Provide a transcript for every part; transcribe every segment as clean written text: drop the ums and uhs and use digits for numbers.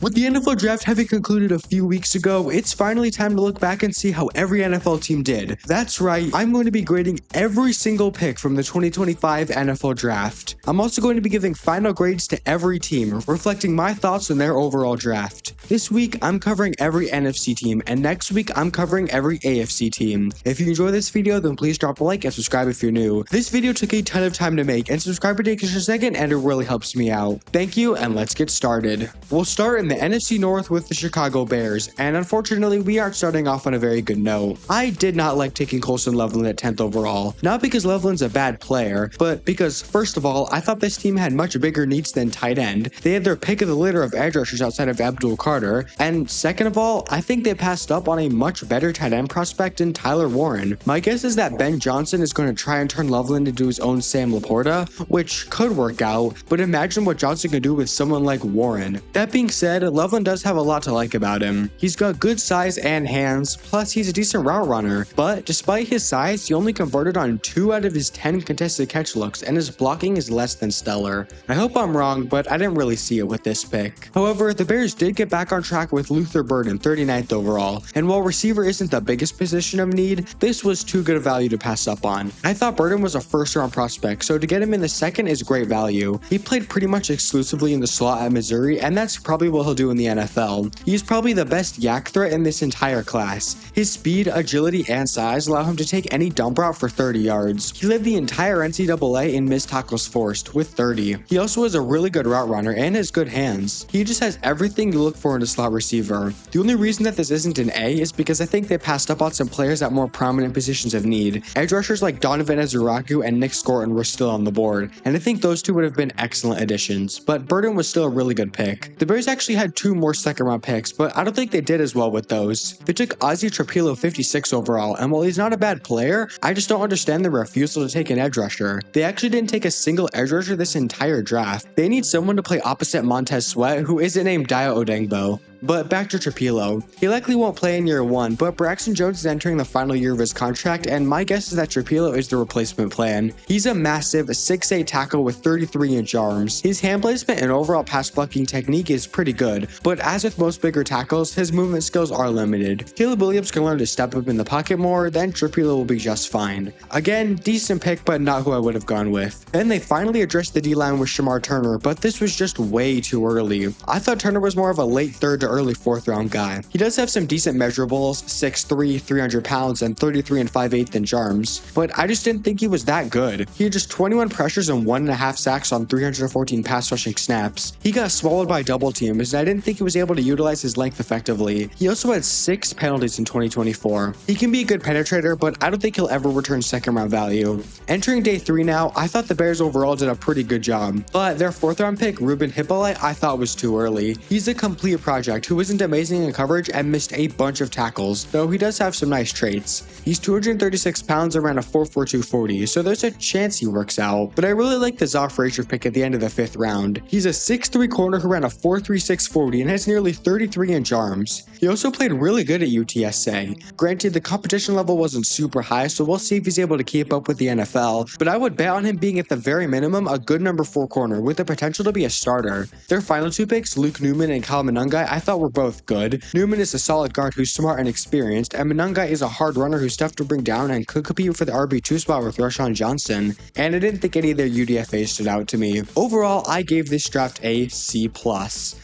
With the NFL draft having concluded a few weeks ago, it's finally time to look back and see how every NFL team did. That's right, I'm going to be grading every single pick from the 2025 NFL draft. I'm also going to be giving final grades to every team, reflecting my thoughts on their overall draft. This week, I'm covering every NFC team, and next week, I'm covering every AFC team. If you enjoy this video, then please drop a like and subscribe if you're new. This video took a ton of time to make, and subscribing takes just a second, and it really helps me out. Thank you, and let's get started. We'll start in the NFC North with the Chicago Bears, and unfortunately we aren't starting off on a very good note. I did not like taking Colson Loveland at 10th overall, not because Loveland's a bad player, but because first of all, I thought this team had much bigger needs than tight end. They had their pick of the litter of edge rushers outside of Abdul Carter, and second of all, I think they passed up on a much better tight end prospect in Tyler Warren. My guess is that Ben Johnson is going to try and turn Loveland into his own Sam Laporta, which could work out, but imagine what Johnson could do with someone like Warren. That being said, Loveland does have a lot to like about him. He's got good size and hands, plus he's a decent route runner, but despite his size, he only converted on 2 out of his 10 contested catch looks, and his blocking is less than stellar. I hope I'm wrong, but I didn't really see it with this pick. However, the Bears did get back on track with Luther Burden, 39th overall, and while receiver isn't the biggest position of need, this was too good a value to pass up on. I thought Burden was a first-round prospect, so to get him in the second is great value. He played pretty much exclusively in the slot at Missouri, and that's probably what he'll do in the NFL. He's probably the best yak threat in this entire class. His speed, agility, and size allow him to take any dump route for 30 yards. He led the entire NCAA in missed tackles forced, with 30. He also is a really good route runner and has good hands. He just has everything you look for in a slot receiver. The only reason that this isn't an A is because I think they passed up on some players at more prominent positions of need. Edge rushers like Donovan Ezuraku and Nick Scorton were still on the board, and I think those two would have been excellent additions, but Burden was still a really good pick. The Bears actually had 2 more second-round picks, but I don't think they did as well with those. They took Ozzie Trapilo 56 overall, and while he's not a bad player, I just don't understand the refusal to take an edge rusher. They actually didn't take a single edge rusher this entire draft. They need someone to play opposite Montez Sweat, who isn't named Dio Odengbo. But back to Trapilo. He likely won't play in year 1, but Braxton Jones is entering the final year of his contract, and my guess is that Trapilo is the replacement plan. He's a massive 6'8 tackle with 33-inch arms. His hand placement and overall pass blocking technique is pretty good, but as with most bigger tackles, his movement skills are limited. Caleb Williams can learn to step up in the pocket more, then Trapilo will be just fine. Again, decent pick, but not who I would have gone with. Then they finally addressed the D-line with Shamar Turner, but this was just way too early. I thought Turner was more of a late 3rd to early 4th round guy. He does have some decent measurables, 6'3", 300 pounds, and 33 5/8 inch arms, but I just didn't think he was that good. He had just 21 pressures and 1.5 sacks on 314 pass rushing snaps. He got swallowed by double teams, and I didn't think he was able to utilize his length effectively. He also had 6 penalties in 2024. He can be a good penetrator, but I don't think he'll ever return second round value. Entering day 3 now, I thought the Bears overall did a pretty good job, but their 4th round pick, Ruben Hippolyte, I thought was too early. He's a complete project who isn't amazing in coverage and missed a bunch of tackles, though he does have some nice traits. He's 236 pounds and ran a 4.42 40, so there's a chance he works out, but I really like the Zoff Frazier pick at the end of the 5th round. He's a 6'3 corner who ran a 4.36 40 and has nearly 33-inch arms. He also played really good at UTSA. Granted, the competition level wasn't super high, so we'll see if he's able to keep up with the NFL, but I would bet on him being at the very minimum a good number 4 corner with the potential to be a starter. Their final 2 picks, Luke Newman and Kyle Monangai, I thought were both good. Newman is a solid guard who's smart and experienced, and Monangai is a hard runner who's tough to bring down and could compete for the RB2 spot with Rashawn Johnson, and I didn't think any of their UDFAs stood out to me. Overall, I gave this draft a C+.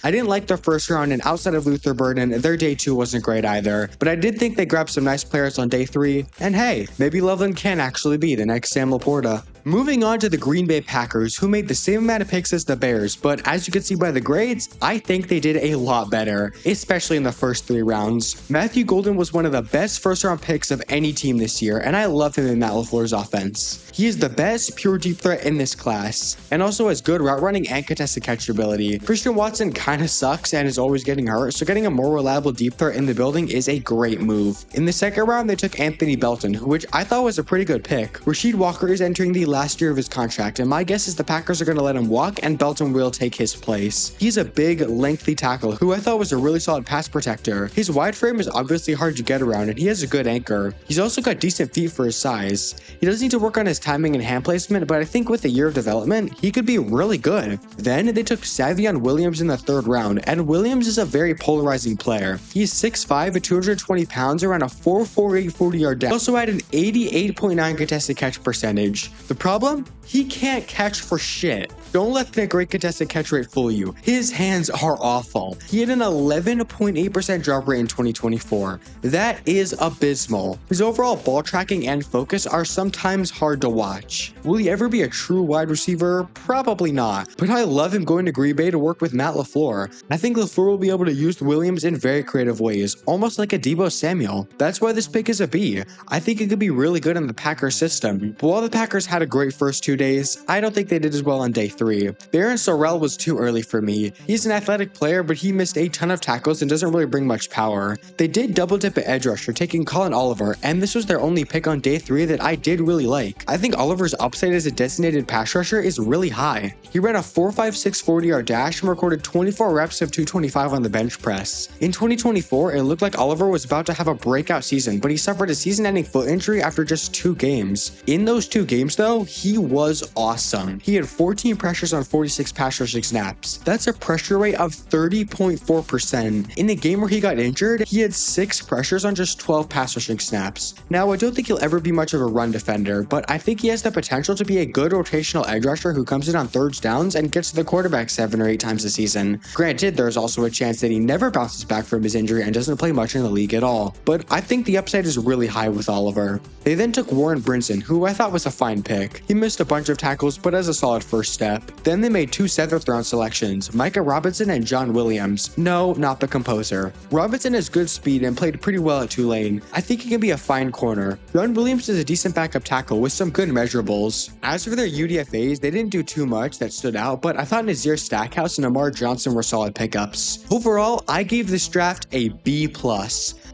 I didn't like their 1st round, and outside of Luther Burden, their day 2 wasn't great either, but I did think they grabbed some nice players on day 3, and hey, maybe Loveland can actually be the next Sam Laporta. Moving on to the Green Bay Packers, who made the same amount of picks as the Bears, but as you can see by the grades, I think they did a lot better, especially in the first 3 rounds. Matthew Golden was one of the best first-round picks of any team this year, and I love him in Matt LaFleur's offense. He is the best pure deep threat in this class, and also has good route running and contested catch ability. Christian Watson kinda sucks and is always getting hurt, so getting a more reliable deep threat in the building is a great move. In the 2nd round, they took Anthony Belton, which I thought was a pretty good pick. Rasheed Walker is entering the last year of his contract, and my guess is the Packers are going to let him walk and Belton will take his place. He's a big, lengthy tackle who I thought was a really solid pass protector. His wide frame is obviously hard to get around and he has a good anchor. He's also got decent feet for his size. He does need to work on his timing and hand placement, but I think with a year of development, he could be really good. Then they took Savion Williams in the 3rd round, and Williams is a very polarizing player. He's 6'5" at 220 pounds, around a 4.48 40-yard dash. He also had an 88.9 contested catch percentage. The problem? He can't catch for shit. Don't let the great contested catch rate fool you. His hands are awful. He had an 11.8% drop rate in 2024. That is abysmal. His overall ball tracking and focus are sometimes hard to watch. Will he ever be a true wide receiver? Probably not. But I love him going to Green Bay to work with Matt LaFleur. I think LaFleur will be able to use Williams in very creative ways, almost like a Deebo Samuel. That's why this pick is a B. I think it could be really good in the Packers system. But while the Packers had a great first 2 days, I don't think they did as well on day 3. Barron Sorrell was too early for me. He's an athletic player, but he missed a ton of tackles and doesn't really bring much power. They did double dip at edge rusher, taking Colin Oliver, and this was their only pick on day 3 that I did really like. I think Oliver's upside as a designated pass rusher is really high. He ran a 4.56 40-yard dash and recorded 24 reps of 225 on the bench press. In 2024, it looked like Oliver was about to have a breakout season, but he suffered a season-ending foot injury after just 2 games. In those 2 games though, he was awesome. He had 14 pressures on 46 pass rushing snaps. That's a pressure rate of 30.4%. In a game where he got injured, he had 6 pressures on just 12 pass rushing snaps. Now, I don't think he'll ever be much of a run defender, but I think he has the potential to be a good rotational edge rusher who comes in on 3rd downs and gets to the quarterback 7 or 8 times a season. Granted, there's also a chance that he never bounces back from his injury and doesn't play much in the league at all, but I think the upside is really high with Oliver. They then took Warren Brinson, who I thought was a fine pick. He missed a bunch of tackles, but as a solid first step. Then they made 2 7th round selections, Micah Robinson and John Williams. No, not the composer. Robinson has good speed and played pretty well at Tulane. I think he can be a fine corner. John Williams is a decent backup tackle with some good measurables. As for their UDFAs, they didn't do too much that stood out, but I thought Nazir Stackhouse and Amar Johnson were solid pickups. Overall, I gave this draft a B+.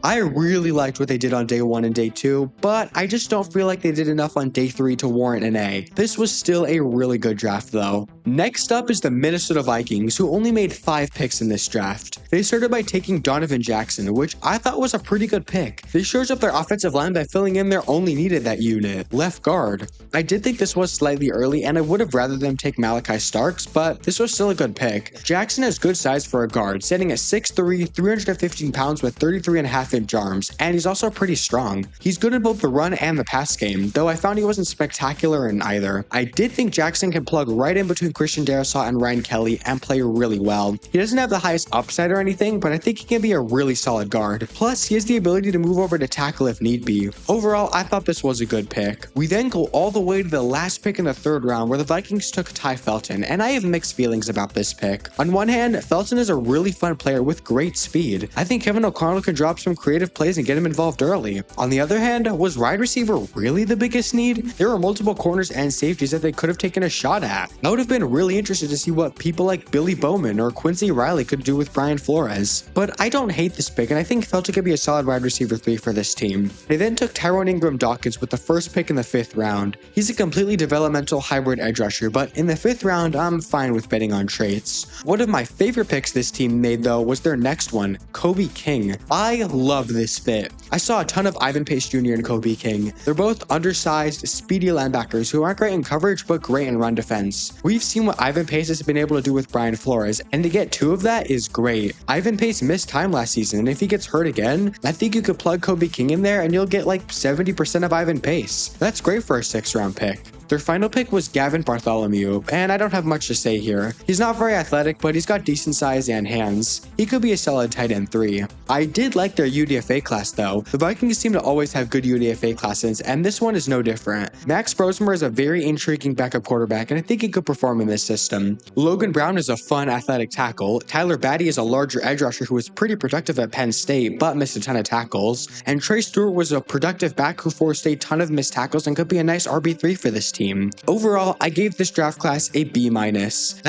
I really liked what they did on day 1 and day 2, but I just don't feel like they did enough on day 3 to warrant an A. This was still a really good draft though. Next up is the Minnesota Vikings, who only made 5 picks in this draft. They started by taking Donovan Jackson, which I thought was a pretty good pick. They shored up their offensive line by filling in their only needed that unit, left guard. I did think this was slightly early and I would have rather them take Malachi Starks, but this was still a good pick. Jackson has good size for a guard, sitting at 6'3", 315 pounds with 33.5-inch arms, and he's also pretty strong. He's good in both the run and the pass game, though I found he wasn't spectacular in either. I did think Jackson can plug right in between Christian Darrisaw and Ryan Kelly and play really well. He doesn't have the highest upside or anything, but I think he can be a really solid guard. Plus, he has the ability to move over to tackle if need be. Overall, I thought this was a good pick. We then go all the way to the last pick in the 3rd round, where the Vikings took Ty Felton, and I have mixed feelings about this pick. On one hand, Felton is a really fun player with great speed. I think Kevin O'Connell can drop some creative plays and get him involved early. On the other hand, was wide receiver really the biggest need? There were multiple corners and safeties that they could have taken a shot at. I would have been really interested to see what people like Billy Bowman or Quincy Riley could do with Brian Flores. But I don't hate this pick, and I think Felton could be a solid wide receiver 3 for this team. They then took Tyrone Ingram Dawkins with the 1st pick in the 5th round. He's a completely developmental hybrid edge rusher, but in the 5th round, I'm fine with betting on traits. One of my favorite picks this team made though was their next one, Kobe King. I love this fit. I saw a ton of Ivan Pace Jr. and Kobe King. They're both undersized, speedy linebackers who aren't great in coverage but great in run defense. We've seen what Ivan Pace has been able to do with Brian Flores, and to get 2 of that is great. Ivan Pace missed time last season, and if he gets hurt again, I think you could plug Kobe King in there and you'll get like 70% of Ivan Pace. That's great for a 6th round pick. Their final pick was Gavin Bartholomew, and I don't have much to say here. He's not very athletic, but he's got decent size and hands. He could be a solid tight end 3. I did like their UDFA class though. The Vikings seem to always have good UDFA classes, and this one is no different. Max Brosmer is a very intriguing backup quarterback, and I think he could perform in this system. Logan Brown is a fun athletic tackle. Tyler Batty is a larger edge rusher who was pretty productive at Penn State, but missed a ton of tackles. And Trey Stewart was a productive back who forced a ton of missed tackles and could be a nice RB3 for this team. Overall, I gave this draft class a B-. I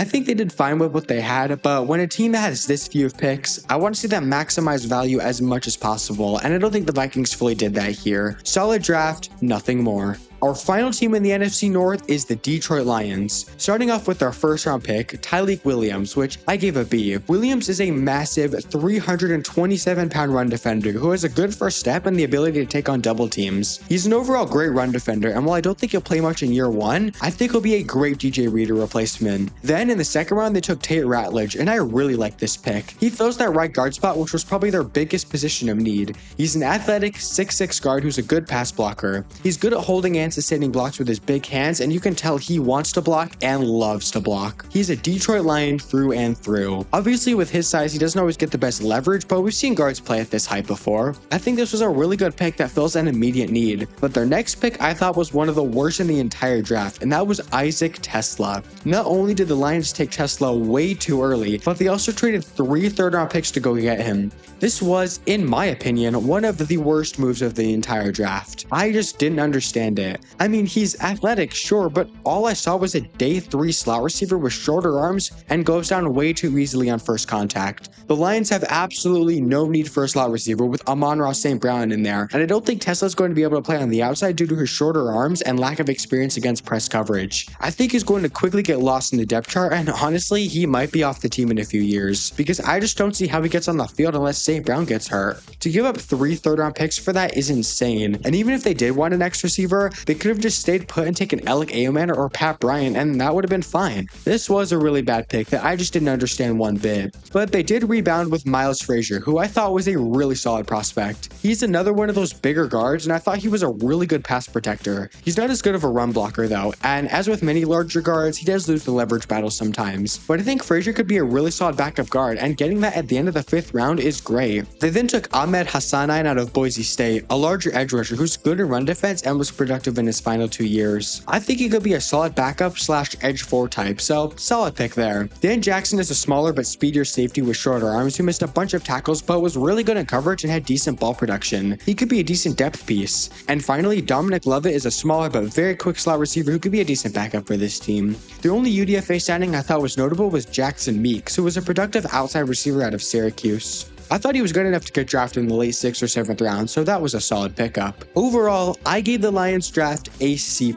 think they did fine with what they had, but when a team has this few picks, I want to see them maximize value as much as possible, and I don't think the Vikings fully did that here. Solid draft, nothing more. Our final team in the NFC North is the Detroit Lions. Starting off with our first round pick, Tyleik Williams, which I gave a B. Williams is a massive 327-pound run defender who has a good first step and the ability to take on double teams. He's an overall great run defender, and while I don't think he'll play much in year one, I think he'll be a great DJ Reader replacement. Then in the second round, they took Tate Ratledge, and I really like this pick. He fills that right guard spot, which was probably their biggest position of need. He's an athletic 6'6" guard who's a good pass blocker. He's good at holding and sustaining blocks with his big hands, and you can tell he wants to block and loves to block. He's a Detroit Lion through and through. Obviously, with his size, he doesn't always get the best leverage, but we've seen guards play at this height before. I think this was a really good pick that fills an immediate need. But their next pick I thought was one of the worst in the entire draft, and that was Isaac Tesla. Not only did the Lions take Tesla way too early, but they also traded 3 third-round picks to go get him. This was, in my opinion, one of the worst moves of the entire draft. I just didn't understand it. I mean, he's athletic, sure, but all I saw was a day 3 slot receiver with shorter arms and goes down way too easily on first contact. The Lions have absolutely no need for a slot receiver with Amon-Ra St. Brown in there, and I don't think Tesla's going to be able to play on the outside due to his shorter arms and lack of experience against press coverage. I think he's going to quickly get lost in the depth chart, and honestly, he might be off the team in a few years, because I just don't see how he gets on the field unless St. Brown gets hurt. To give up 3 third-round picks for that is insane, and even if they did want an X receiver, they could have just stayed put and taken Alec Ayoman or Pat Bryant, and that would have been fine. This was a really bad pick that I just didn't understand one bit. But they did rebound with Miles Frazier, who I thought was a really solid prospect. He's another one of those bigger guards, and I thought he was a really good pass protector. He's not as good of a run blocker though, and as with many larger guards, he does lose the leverage battle sometimes. But I think Frazier could be a really solid backup guard, and getting that at the end of the 5th round is great. They then took Ahmed Hassanain out of Boise State, a larger edge rusher who's good in run defense and was productive in his final 2 years. I think he could be a solid backup / edge 4 type, so solid pick there. Dan Jackson is a smaller but speedier safety with shorter arms who missed a bunch of tackles but was really good in coverage and had decent ball production. He could be a decent depth piece. And finally, Dominic Lovett is a smaller but very quick slot receiver who could be a decent backup for this team. The only UDFA signing I thought was notable was Jackson Meeks, who was a productive outside receiver out of Syracuse. I thought he was good enough to get drafted in the late 6th or 7th round, so that was a solid pickup. Overall, I gave the Lions draft a C+.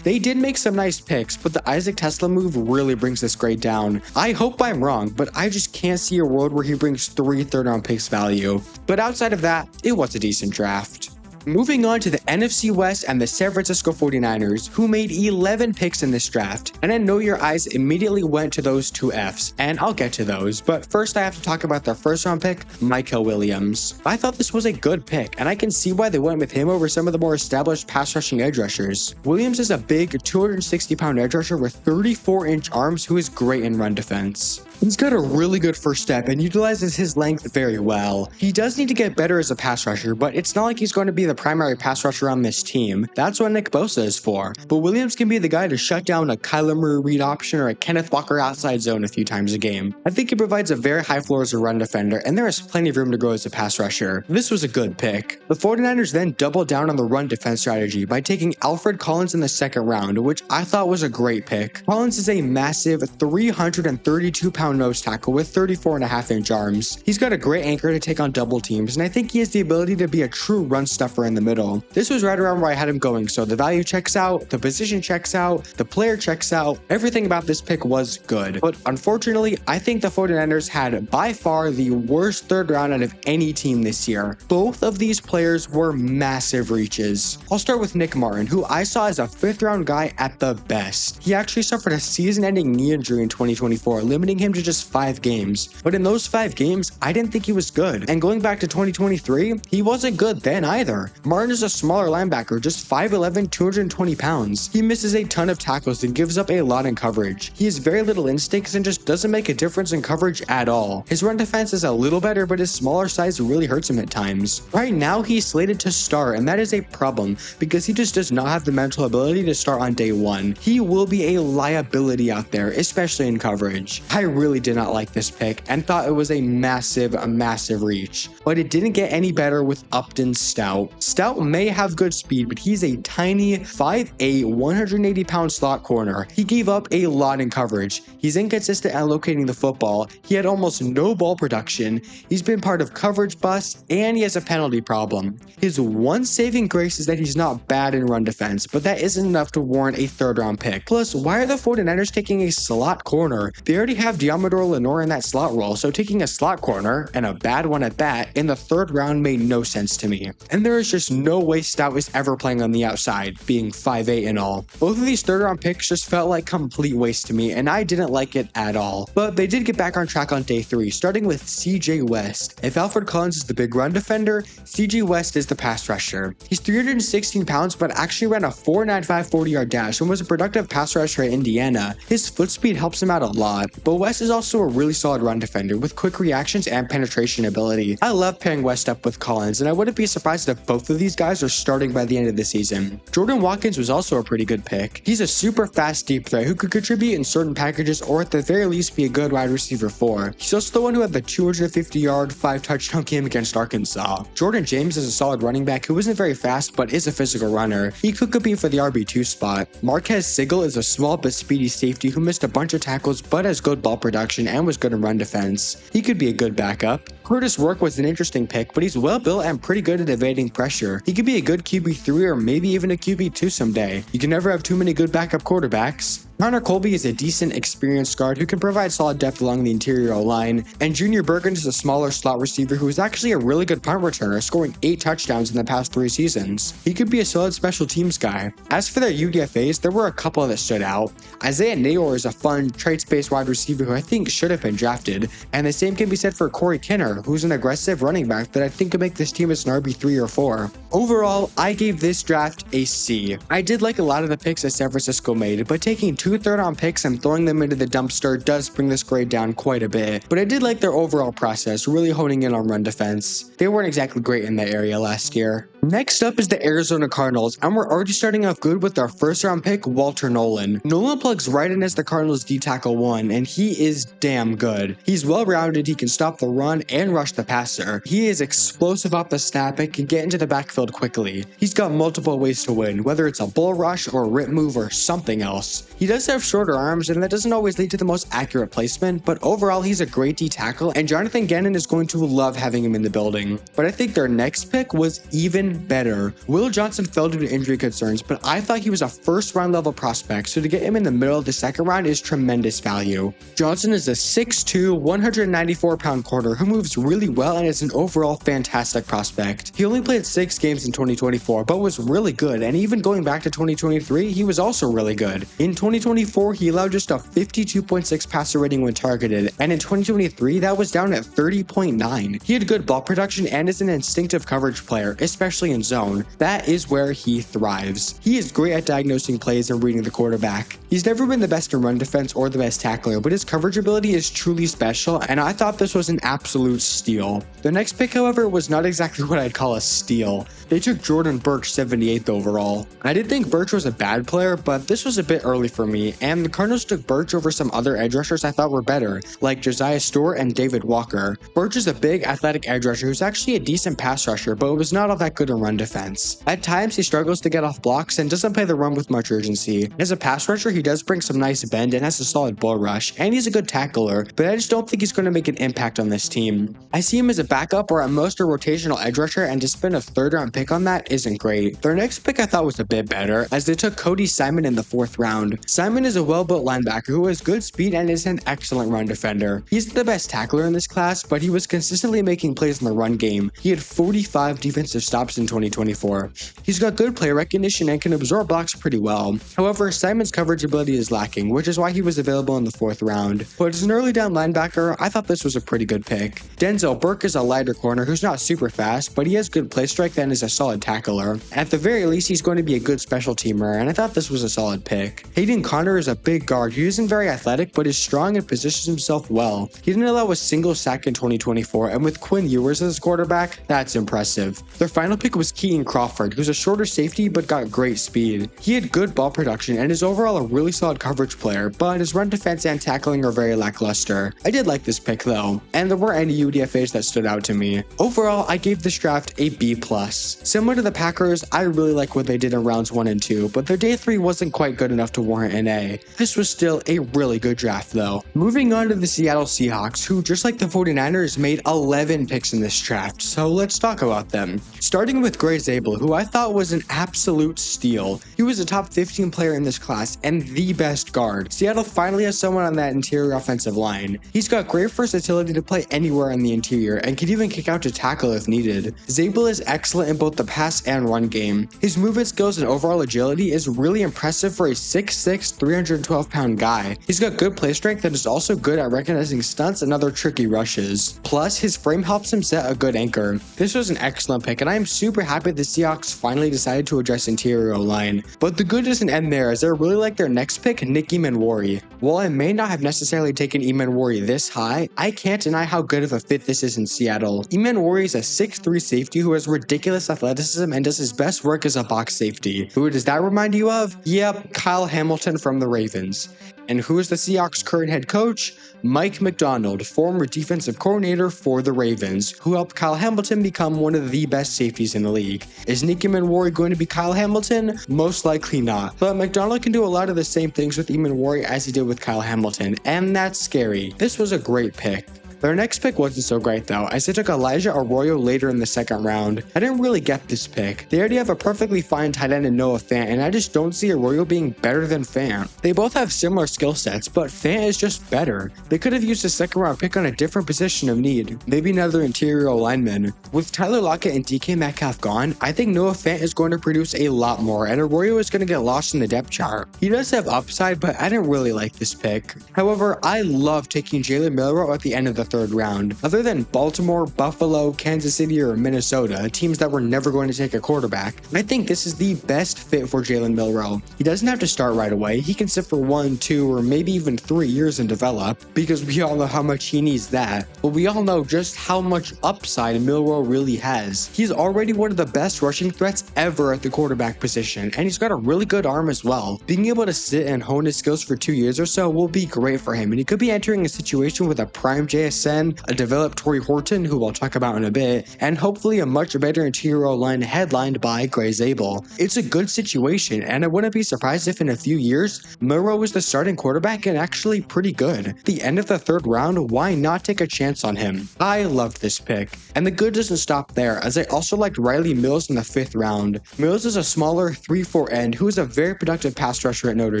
They did make some nice picks, but the Isaac Tesla move really brings this grade down. I hope I'm wrong, but I just can't see a world where he brings 3 third-round picks value. But outside of that, it was a decent draft. Moving on to the NFC West and the San Francisco 49ers, who made 11 picks in this draft. And I know your eyes immediately went to those 2 Fs, and I'll get to those. But first I have to talk about their first round pick, Mykel Williams. I thought this was a good pick, and I can see why they went with him over some of the more established pass rushing edge rushers. Williams is a big 260-pound edge rusher with 34-inch arms who is great in run defense. He's got a really good first step and utilizes his length very well. He does need to get better as a pass rusher, but it's not like he's going to be the primary pass rusher on this team. That's what Nick Bosa is for. But Williams can be the guy to shut down a Kyler Murray read option or a Kenneth Walker outside zone a few times a game. I think he provides a very high floor as a run defender, and there is plenty of room to grow as a pass rusher. This was a good pick. The 49ers then doubled down on the run defense strategy by taking Alfred Collins in the 2nd round, which I thought was a great pick. Collins is a massive 332-pound nose tackle with 34.5-inch arms. He's got a great anchor to take on double teams, and I think he has the ability to be a true run stuffer in the middle. This was right around where I had him going, so the value checks out, the position checks out, the player checks out, everything about this pick was good. But unfortunately, I think the 49ers had by far the worst 3rd round out of any team this year. Both of these players were massive reaches. I'll start with Nick Martin, who I saw as a 5th round guy at the best. He actually suffered a season-ending knee injury in 2024, limiting him to just 5 games. But in those 5 games, I didn't think he was good. And going back to 2023, he wasn't good then either. Martin is a smaller linebacker, just 5'11", 220 pounds. He misses a ton of tackles and gives up a lot in coverage. He has very little instincts and just doesn't make a difference in coverage at all. His run defense is a little better, but his smaller size really hurts him at times. Right now, he's slated to start, and that is a problem because he just does not have the mental ability to start on day 1. He will be a liability out there, especially in coverage. I really really did not like this pick and thought it was a massive reach. But it didn't get any better with Upton Stout. Stout may have good speed, but he's a tiny 5'8", 180-pound slot corner. He gave up a lot in coverage. He's inconsistent at locating the football. He had almost no ball production. He's been part of coverage busts, and he has a penalty problem. His one saving grace is that he's not bad in run defense, but that isn't enough to warrant a third-round pick. Plus, why are the 49ers taking a slot corner? They already have Diamador Lenore in that slot role, so taking a slot corner, and a bad one at that, in the third round made no sense to me. And there is just no way Stout is ever playing on the outside, being 5'8" and all. Both of these third-round picks just felt like complete waste to me, and I didn't like it at all. But they did get back on track on day 3, starting with CJ West. If Alfred Collins is the big run defender, CJ West is the pass rusher. He's 316 pounds, but actually ran a 4.95 40-yard dash and was a productive pass rusher at Indiana. His foot speed helps him out a lot, but West is also a really solid run defender with quick reactions and penetration ability. I love pairing West up with Collins, and I wouldn't be surprised if both of these guys are starting by the end of the season. Jordan Watkins was also a pretty good pick. He's a super fast deep threat who could contribute in certain packages or at the very least be a good wide receiver 4. He's also the one who had the 250-yard, 5-touchdown game against Arkansas. Jordan James is a solid running back who isn't very fast but is a physical runner. He could compete for the RB2 spot. Marquez Sigel is a small but speedy safety who missed a bunch of tackles but has good ball production and was good in run defense. He could be a good backup. Curtis Rourke was an interesting pick, but he's well built and pretty good at evading pressure. He could be a good QB3 or maybe even a QB2 someday. You can never have too many good backup quarterbacks. Connor Colby is a decent, experienced guard who can provide solid depth along the interior line, and Junior Bergen is a smaller slot receiver who is actually a really good punt returner, scoring 8 touchdowns in the past 3 seasons. He could be a solid special teams guy. As for their UDFAs, there were a couple that stood out. Isaiah Nayor is a fun, traits-based wide receiver who I think should have been drafted, and the same can be said for Corey Kinner, who's an aggressive running back that I think could make this team as an RB3 or 4. Overall, I gave this draft a C. I did like a lot of the picks that San Francisco made, but taking 2 third-round picks and throwing them into the dumpster does bring this grade down quite a bit. But I did like their overall process, really honing in on run defense. They weren't exactly great in that area last year. Next up is the Arizona Cardinals, and we're already starting off good with our first-round pick, Walter Nolan. Nolan plugs right in as the Cardinals D-tackle 1, and he is damn good. He's well-rounded, he can stop the run and rush the passer. He is explosive off the snap and can get into the backfield quickly. He's got multiple ways to win, whether it's a bull rush or a rip move or something else. He does have shorter arms, and that doesn't always lead to the most accurate placement, but overall he's a great D-tackle, and Jonathan Gannon is going to love having him in the building. But I think their next pick was even better. Will Johnson fell due to injury concerns, but I thought he was a first-round level prospect, so to get him in the middle of the second round is tremendous value. Johnson is a 6'2", 194-pound corner who moves really well and is an overall fantastic prospect. He only played 6 games in 2024, but was really good, and even going back to 2023, he was also really good. In 2024, he allowed just a 52.6 passer rating when targeted, and in 2023, that was down at 30.9. He had good ball production and is an instinctive coverage player, especially in zone. That is where he thrives. He is great at diagnosing plays and reading the quarterback. He's never been the best in run defense or the best tackler, but his coverage ability is truly special, and I thought this was an absolute steal. The next pick, however, was not exactly what I'd call a steal. They took Jordan Burch 78th overall. I did think Burch was a bad player, but this was a bit early for me, and the Cardinals took Burch over some other edge rushers I thought were better, like Josiah Stewart and David Walker. Burch is a big, athletic edge rusher who's actually a decent pass rusher, but was not all that good in run defense. At times, he struggles to get off blocks and doesn't play the run with much urgency. As a pass rusher, he does bring some nice bend and has a solid bull rush, and he's a good tackler, but I just don't think he's going to make an impact on this team. I see him as a backup or at most a rotational edge rusher, and to spend a third-round pick on that isn't great. Their next pick I thought was a bit better, as they took Cody Simon in the 4th round. Simon is a well-built linebacker who has good speed and is an excellent run defender. He's the best tackler in this class, but he was consistently making plays in the run game. He had 45 defensive stops in 2024. He's got good play recognition and can absorb blocks pretty well. However, Simon's coverage ability is lacking, which is why he was available in the 4th round. But as an early down linebacker, I thought this was a pretty good pick. Denzel Burke is a lighter corner who's not super fast, but he has good play strength and is a solid tackler. At the very least, he's going to be a good special teamer, and I thought this was a solid pick. Hayden Connor is a big guard. He isn't very athletic, but is strong and positions himself well. He didn't allow a single sack in 2024, and with Quinn Ewers as quarterback, that's impressive. Their final pick was Keaton Crawford, who's a shorter safety but got great speed. He had good ball production and is overall a really solid coverage player, but his run defense and tackling are very lackluster. I did like this pick though, and there weren't any UDFAs that stood out to me. Overall, I gave this draft a B+. Similar to the Packers, I really like what they did in rounds 1 and 2, but their day 3 wasn't quite good enough to warrant an A. This was still a really good draft though. Moving on to the Seattle Seahawks, who just like the 49ers made 11 picks in this draft, so let's talk about them. Starting with Gray Zabel, who I thought was an absolute steal. He was a top 15 player in this class and the best guard. Seattle finally has someone on that interior offensive line. He's got great versatility to play anywhere in the interior and can even kick out to tackle if needed. Zabel is excellent in both the pass and run game. His movement skills and overall agility is really impressive for a 6'6", 312-pound guy. He's got good play strength and is also good at recognizing stunts and other tricky rushes. Plus, his frame helps him set a good anchor. This was an excellent pick, and I am super happy the Seahawks finally decided to address interior O-line. But the good doesn't end there, as I really like their next pick, Nick Emanwari. While I may not have necessarily taken Emanwari this high, I can't deny how good of a fit this is in Seattle. Emanwari is a 6'3" safety who has ridiculous athleticism and does his best work as a box safety. Who does that remind you of? Yep, Kyle Hamilton from the Ravens. And who is the Seahawks' current head coach? Mike McDonald, former defensive coordinator for the Ravens, who helped Kyle Hamilton become one of the best safeties in the league. Is Nick Emanwari going to be Kyle Hamilton? Most likely not, but McDonald can do a lot of the same things with Emanwari as he did with Kyle Hamilton, and that's scary. This was a great pick. Their next pick wasn't so great though, as they took Elijah Arroyo later in the second round. I didn't really get this pick. They already have a perfectly fine tight end in Noah Fant, and I just don't see Arroyo being better than Fant. They both have similar skill sets, but Fant is just better. They could have used a second round pick on a different position of need, maybe another interior lineman. With Tyler Lockett and DK Metcalf gone, I think Noah Fant is going to produce a lot more, and Arroyo is going to get lost in the depth chart. He does have upside, but I didn't really like this pick. However, I love taking Jalen Milroe at the end of the third round. Other than Baltimore, Buffalo, Kansas City, or Minnesota, teams that were never going to take a quarterback, I think this is the best fit for Jalen Milroe. He doesn't have to start right away. He can sit for 1, 2, or maybe even 3 years and develop, because we all know how much he needs that. But we all know just how much upside Milroe really has. He's already one of the best rushing threats ever at the quarterback position, and he's got a really good arm as well. Being able to sit and hone his skills for 2 years or so will be great for him, and he could be entering a situation with a prime JSN, a developed Torrey Horton, who I'll talk about in a bit, and hopefully a much better interior line headlined by Gray Zabel. It's a good situation, and I wouldn't be surprised if in a few years, Milroe is the starting quarterback and actually pretty good. At the end of the third round, why not take a chance on him? I loved this pick. And the good doesn't stop there, as I also liked Riley Mills in the 5th round. Mills is a smaller 3-4 end who is a very productive pass rusher at Notre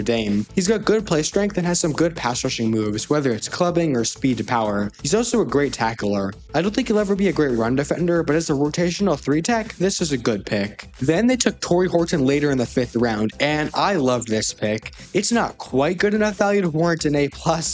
Dame. He's got good play strength and has some good pass rushing moves, whether it's clubbing or speed to power. He's also a great tackler. I don't think he'll ever be a great run defender, but as a rotational 3-tech, this is a good pick. Then they took Torrey Horton later in the 5th round, and I loved this pick. It's not quite good enough value to warrant an A+,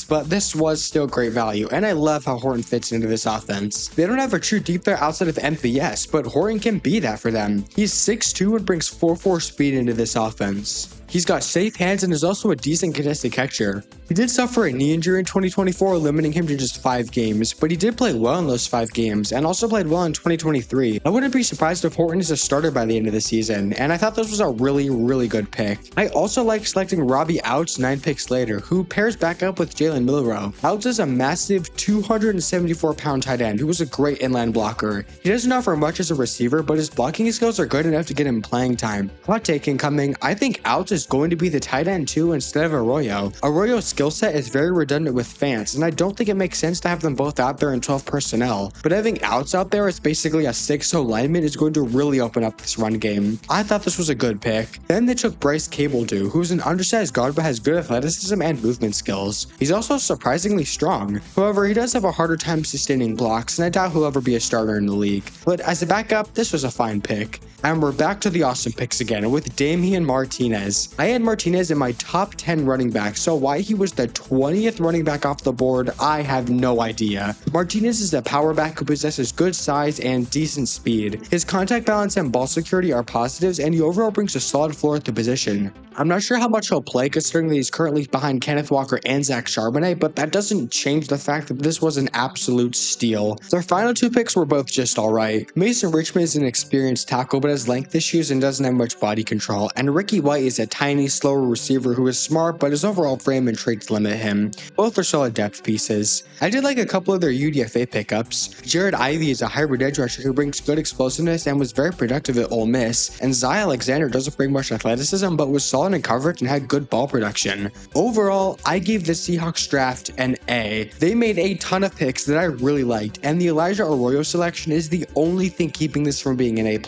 but this was still great value, and I love how Horton fits into this offense. They don't have a true deep threat outside of MVS, but Horton can be that for them. He's 6'2" and brings 4.4 speed into this offense. He's got safe hands and is also a decent contested catcher. He did suffer a knee injury in 2024, limiting him to just 5 games, but he did play well in those 5 games and also played well in 2023. I wouldn't be surprised if Horton is a starter by the end of the season, and I thought this was a really good pick. I also like selecting Robbie Outs 9 picks later, who pairs back up with Jalen Milroe. Outs is a massive 274-pound tight end who was a great inline blocker. He doesn't offer much as a receiver, but his blocking skills are good enough to get him playing time. Hot take incoming, I think Outs is going to be the tight end too instead of Arroyo. Arroyo's skill set is very redundant with Fant, and I don't think it makes sense to have them both out there in 12 personnel, but having Outs out there as basically a 6'0" lineman is going to really open up this run game. I thought this was a good pick. Then they took Bryce Cabledew, who's an undersized guard but has good athleticism and movement skills. He's also surprisingly strong. However, he does have a harder time sustaining blocks, and I doubt he'll ever be a starter in the league. But as a backup, this was a fine pick. And we're back to the awesome picks again with Damian Martinez. I had Martinez in my top 10 running backs, so why he was the 20th running back off the board, I have no idea. Martinez is a power back who possesses good size and decent speed. His contact balance and ball security are positives, and he overall brings a solid floor at the position. I'm not sure how much he'll play considering that he's currently behind Kenneth Walker and Zach Charbonnet, but that doesn't change the fact that this was an absolute steal. Their final two picks were both just alright. Mason Richmond is an experienced tackle but has length issues and doesn't have much body control, and Ricky White is a tiny, slower receiver who is smart but his overall frame and traits limit him. Both are solid depth pieces. I did like a couple of their UDFA pickups. Jared Ivey is a hybrid edge rusher who brings good explosiveness and was very productive at Ole Miss, and Zy Alexander doesn't bring much athleticism but was solid in coverage and had good ball production. Overall, I gave the Seahawks draft an A. They made a ton of picks that I really liked, and the Elijah Arroyo selection is the only thing keeping this from being an A+.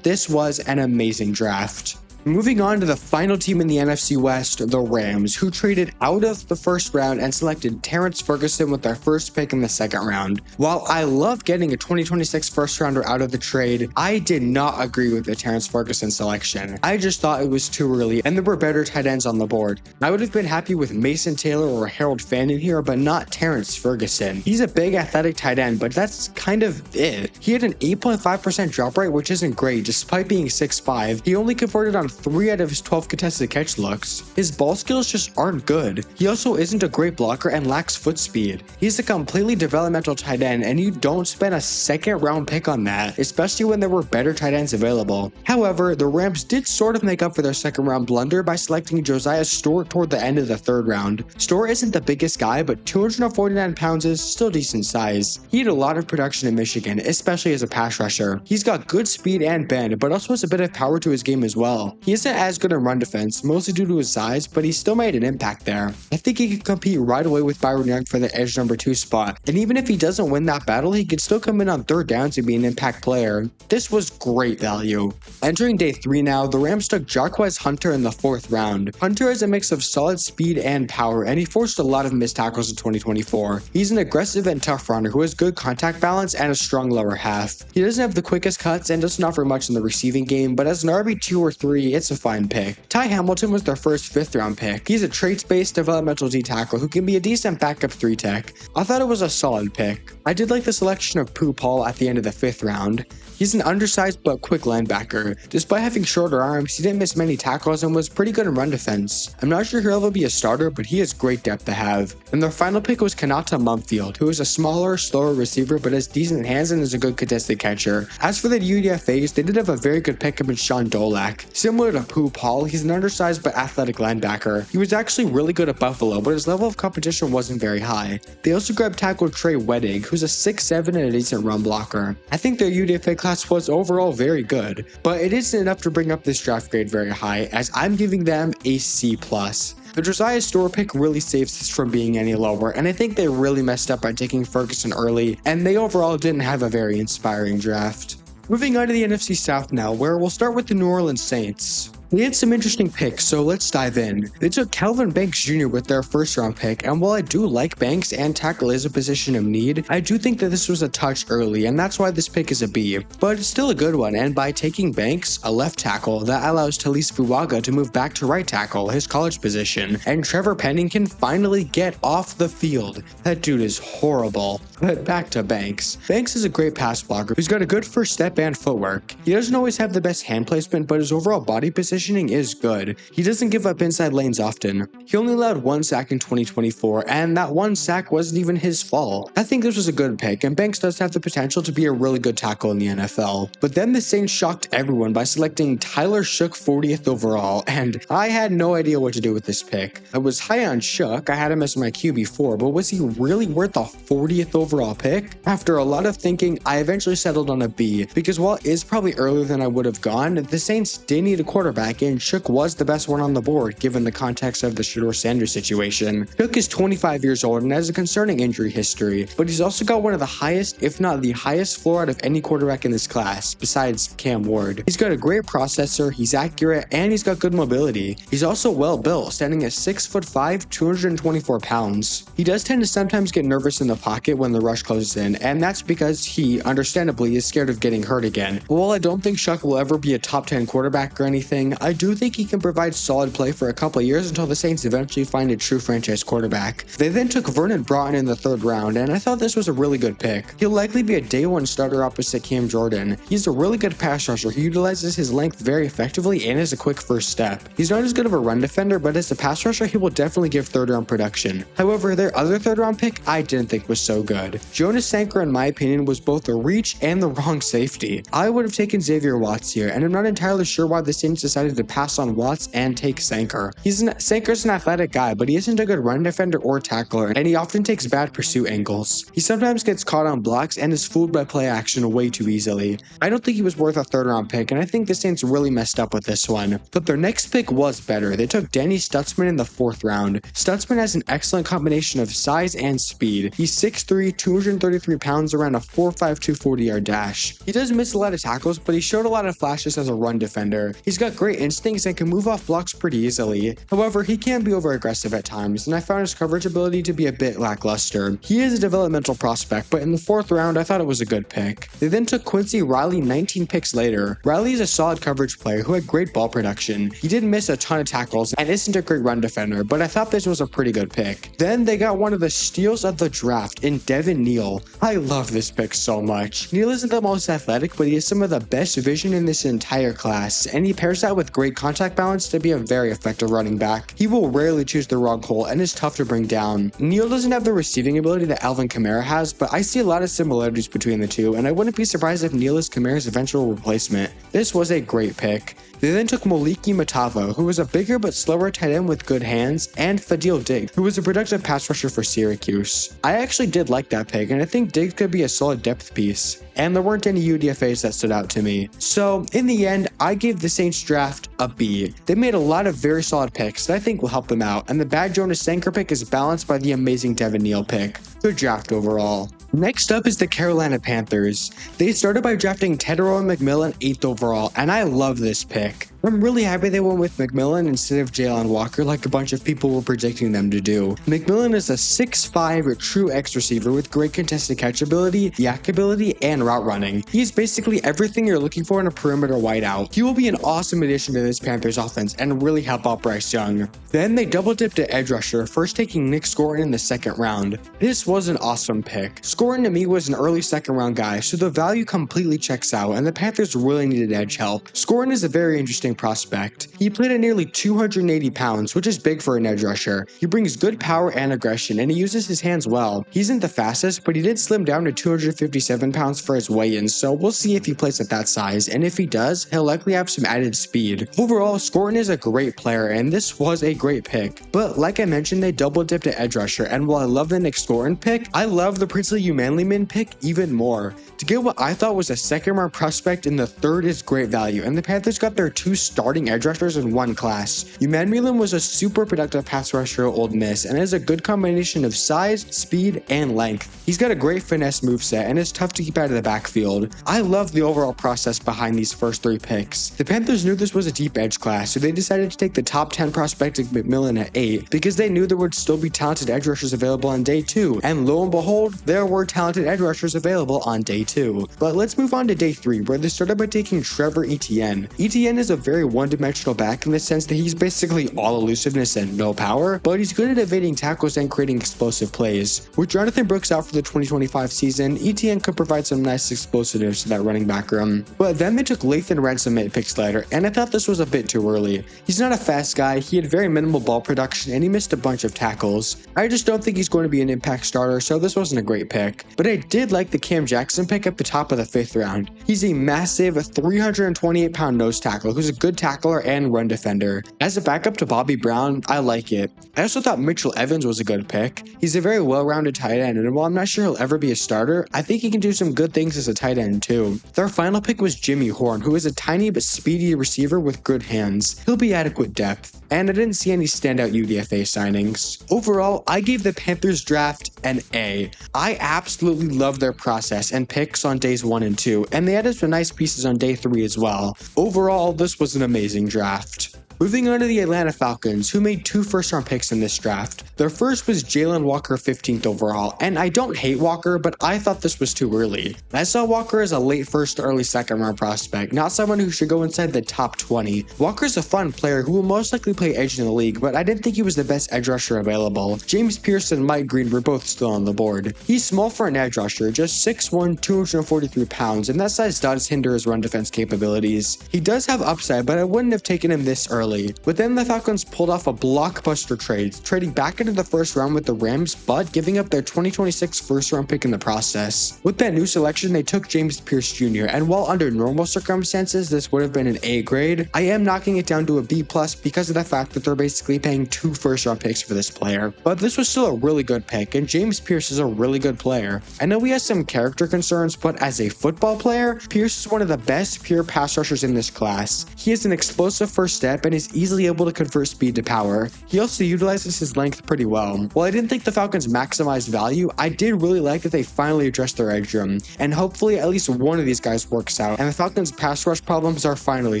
This was an amazing draft. Moving on to the final team in the NFC West, the Rams, who traded out of the first round and selected Terrence Ferguson with their first pick in the second round. While I love getting a 2026 first rounder out of the trade, I did not agree with the Terrence Ferguson selection. I just thought it was too early and there were better tight ends on the board. I would have been happy with Mason Taylor or Harold Fannin here, but not Terrence Ferguson. He's a big athletic tight end, but that's kind of it. He had an 8.5% drop rate, which isn't great despite being 6'5". He only converted on 3 out of his 12 contested catch looks. His ball skills just aren't good. He also isn't a great blocker and lacks foot speed. He's a completely developmental tight end, and you don't spend a second round pick on that, especially when there were better tight ends available. However, the Rams did sort of make up for their second round blunder by selecting Josiah Stewart toward the end of the third round. Stewart isn't the biggest guy, but 249 pounds is still decent size. He had a lot of production in Michigan, especially as a pass rusher. He's got good speed and bend, but also has a bit of power to his game as well. He isn't as good in run defense, mostly due to his size, but he still made an impact there. I think he could compete right away with Byron Young for the edge number 2 spot, and even if he doesn't win that battle, he could still come in on third downs and be an impact player. This was great value. Entering day 3 now, the Rams took Jarquez Hunter in the 4th round. Hunter has a mix of solid speed and power, and he forced a lot of missed tackles in 2024. He's an aggressive and tough runner who has good contact balance and a strong lower half. He doesn't have the quickest cuts and doesn't offer much in the receiving game, but as an RB2 or 3, it's a fine pick. Ty Hamilton was their first 5th round pick. He's a traits-based developmental D tackle who can be a decent backup 3 tech. I thought it was a solid pick. I did like the selection of Pooh Paul at the end of the 5th round. He's an undersized but quick linebacker. Despite having shorter arms, he didn't miss many tackles and was pretty good in run defense. I'm not sure he'll ever be a starter, but he has great depth to have. And their final pick was Kanata Mumfield, who is a smaller, slower receiver but has decent hands and is a good contested catcher. As for the UDFAs, they did have a very good pickup in Sean Dolak. Similar to Pooh Paul, he's an undersized but athletic linebacker. He was actually really good at Buffalo, but his level of competition wasn't very high. They also grabbed tackle Trey Weddig, who's a 6'7" and a decent run blocker. I think their UDFA class was overall very good, but it isn't enough to bring up this draft grade very high, as I'm giving them a C+. The Josiah Stewart pick really saves this from being any lower, and I think they really messed up by taking Ferguson early, and they overall didn't have a very inspiring draft. Moving on to the NFC South now, where we'll start with the New Orleans Saints. They had some interesting picks, so let's dive in. They took Calvin Banks Jr. with their 1st round pick, and while I do like Banks and tackle is a position of need, I do think that this was a touch early, and that's why this pick is a B. But it's still a good one, and by taking Banks, a left tackle, that allows Talise Fuaga to move back to right tackle, his college position, and Trevor Penning can finally get off the field. That dude is horrible. But back to Banks. Banks is a great pass blocker who's got a good first step and footwork. He doesn't always have the best hand placement, but his overall body positioning is good. He doesn't give up inside lanes often. He only allowed 1 sack in 2024, and that 1 sack wasn't even his fault. I think this was a good pick, and Banks does have the potential to be a really good tackle in the NFL. But then the Saints shocked everyone by selecting Tyler Shook 40th overall, and I had no idea what to do with this pick. I was high on Shook, I had him as my QB4, but was he really worth a 40th overall pick? After a lot of thinking, I eventually settled on a B, because while it is probably earlier than I would have gone, the Saints did need a quarterback, quarterback, and Shook was the best one on the board given the context of the Shedeur Sanders situation. Shook is 25 years old and has a concerning injury history, but he's also got one of the highest, if not the highest floor out of any quarterback in this class, besides Cam Ward. He's got a great processor, he's accurate, and he's got good mobility. He's also well built, standing at 6'5", 224 pounds. He does tend to sometimes get nervous in the pocket when the rush closes in, and that's because he, understandably, is scared of getting hurt again. But while I don't think Shook will ever be a top 10 quarterback or anything, I do think he can provide solid play for a couple of years until the Saints eventually find a true franchise quarterback. They then took Vernon Broughton in the 3rd round, and I thought this was a really good pick. He'll likely be a day 1 starter opposite Cam Jordan. He's a really good pass rusher who utilizes his length very effectively and is a quick first step. He's not as good of a run defender, but as a pass rusher, he will definitely give 3rd round production. However, their other 3rd round pick I didn't think was so good. Jonas Sanker, in my opinion, was both a reach and the wrong safety. I would have taken Xavier Watts here, and I'm not entirely sure why the Saints decided to pass on Watts and take Sanker. Sanker's an athletic guy, but he isn't a good run defender or tackler, and he often takes bad pursuit angles. He sometimes gets caught on blocks and is fooled by play action way too easily. I don't think he was worth a 3rd round pick, and I think the Saints really messed up with this one. But their next pick was better. They took Danny Stutzman in the 4th round. Stutzman has an excellent combination of size and speed. He's 6'3", 233 pounds, around a 4.52 40-yard dash. He does miss a lot of tackles, but he showed a lot of flashes as a run defender. He's got great instincts and can move off blocks pretty easily. However, he can be over-aggressive at times, and I found his coverage ability to be a bit lackluster. He is a developmental prospect, but in the 4th round, I thought it was a good pick. They then took Quincy Riley 19 picks later. Riley is a solid coverage player who had great ball production. He did miss a ton of tackles and isn't a great run defender, but I thought this was a pretty good pick. Then they got one of the steals of the draft in Devin Neal. I love this pick so much. Neal isn't the most athletic, but he has some of the best vision in this entire class, and he pairs that with great contact balance to be a very effective running back. He will rarely choose the wrong hole and is tough to bring down. Neal doesn't have the receiving ability that Alvin Kamara has, but I see a lot of similarities between the two, and I wouldn't be surprised if Neal is Kamara's eventual replacement. This was a great pick. They then took Moliki Matava, who was a bigger but slower tight end with good hands, and Fadil Diggs, who was a productive pass rusher for Syracuse. I actually did like that pick, and I think Diggs could be a solid depth piece. And there weren't any UDFAs that stood out to me. So, in the end, I gave the Saints draft a B. They made a lot of very solid picks that I think will help them out, and the bad Jonas Sanker pick is balanced by the amazing Devin Neal pick. Good draft overall. Next up is the Carolina Panthers. They started by drafting Tedero McMillan 8th overall, and I love this pick. I'm really happy they went with McMillan instead of Jalen Walker like a bunch of people were predicting them to do. McMillan is a 6'5" true X receiver with great contested catch ability, yak ability, and route running. He's basically everything you're looking for in a perimeter wideout. He will be an awesome addition to this Panthers offense and really help out Bryce Young. Then they double dipped at edge rusher, first taking Nick Scorin in the 2nd round. This was an awesome pick. Scorin to me was an early 2nd round guy, so the value completely checks out, and the Panthers really needed edge help. Scorin is a very interesting prospect. He played at nearly 280 pounds, which is big for an edge rusher. He brings good power and aggression, and he uses his hands well. He isn't the fastest, but he did slim down to 257 pounds for his weigh-in, so we'll see if he plays at that size, and if he does, he'll likely have some added speed. Overall, Scorin is a great player, and this was a great pick. But like I mentioned, they double dipped at edge rusher, and while I love the Nick Scorin pick, I love the Princely Umanlyman pick even more. To get what I thought was a 2nd round prospect in the 3rd is great value, and the Panthers got their 2 starting edge rushers in one class. Umanlyman was a super productive pass rusher at Ole Miss, and has a good combination of size, speed, and length. He's got a great finesse moveset, and is tough to keep out of the backfield. I love the overall process behind these first 3 picks. The Panthers knew this was a deep edge class, so they decided to take the top 10 prospect of McMillan at 8, because they knew there would still be talented edge rushers available on day 2, and lo and behold, there were talented edge rushers available on day 2. But let's move on to day 3, where they started by taking Trevor Etienne. Etienne is a very one-dimensional back in the sense that he's basically all elusiveness and no power, but he's good at evading tackles and creating explosive plays. With Jonathan Brooks out for the 2025 season, Etienne could provide some nice explosiveness to that running back room. But then they took Lathan Ransom 8 picks later, and I thought this was a bit too early. He's not a fast guy, he had very minimal ball production, and he missed a bunch of tackles. I just don't think he's going to be an impact starter, so this wasn't a great pick. But I did like the Cam Jackson pick at the top of the 5th round. He's a massive 328-pound nose tackle who's good tackler and run defender. As a backup to Bobby Brown, I like it. I also thought Mitchell Evans was a good pick. He's a very well-rounded tight end, and while I'm not sure he'll ever be a starter, I think he can do some good things as a tight end too. Their final pick was Jimmy Horn, who is a tiny but speedy receiver with good hands. He'll be adequate depth, and I didn't see any standout UDFA signings. Overall, I gave the Panthers draft an A. I absolutely love their process and picks on days 1 and 2, and they added some nice pieces on day 3 as well. Overall, this was an amazing draft. Moving on to the Atlanta Falcons, who made 2 first-round picks in this draft. Their first was Jalen Walker 15th overall, and I don't hate Walker, but I thought this was too early. I saw Walker as a late first to early second round prospect, not someone who should go inside the top 20. Walker's a fun player who will most likely play edge in the league, but I didn't think he was the best edge rusher available. James Pierce and Mike Green were both still on the board. He's small for an edge rusher, just 6'1", 243 pounds, and that size does hinder his run defense capabilities. He does have upside, but I wouldn't have taken him this early. But then the Falcons pulled off a blockbuster trade, trading back into the first round with the Rams, but giving up their 2026 first round pick in the process. With that new selection, they took James Pierce Jr., and while under normal circumstances this would have been an A grade, I am knocking it down to a B+ because of the fact that they're basically paying 2 first round picks for this player. But this was still a really good pick, and James Pierce is a really good player. I know he has some character concerns, but as a football player, Pierce is one of the best pure pass rushers in this class. He has an explosive first step and is easily able to convert speed to power. He also utilizes his length pretty well. While I didn't think the Falcons maximized value, I did really like that they finally addressed their edge room, and hopefully at least one of these guys works out and the Falcons' pass rush problems are finally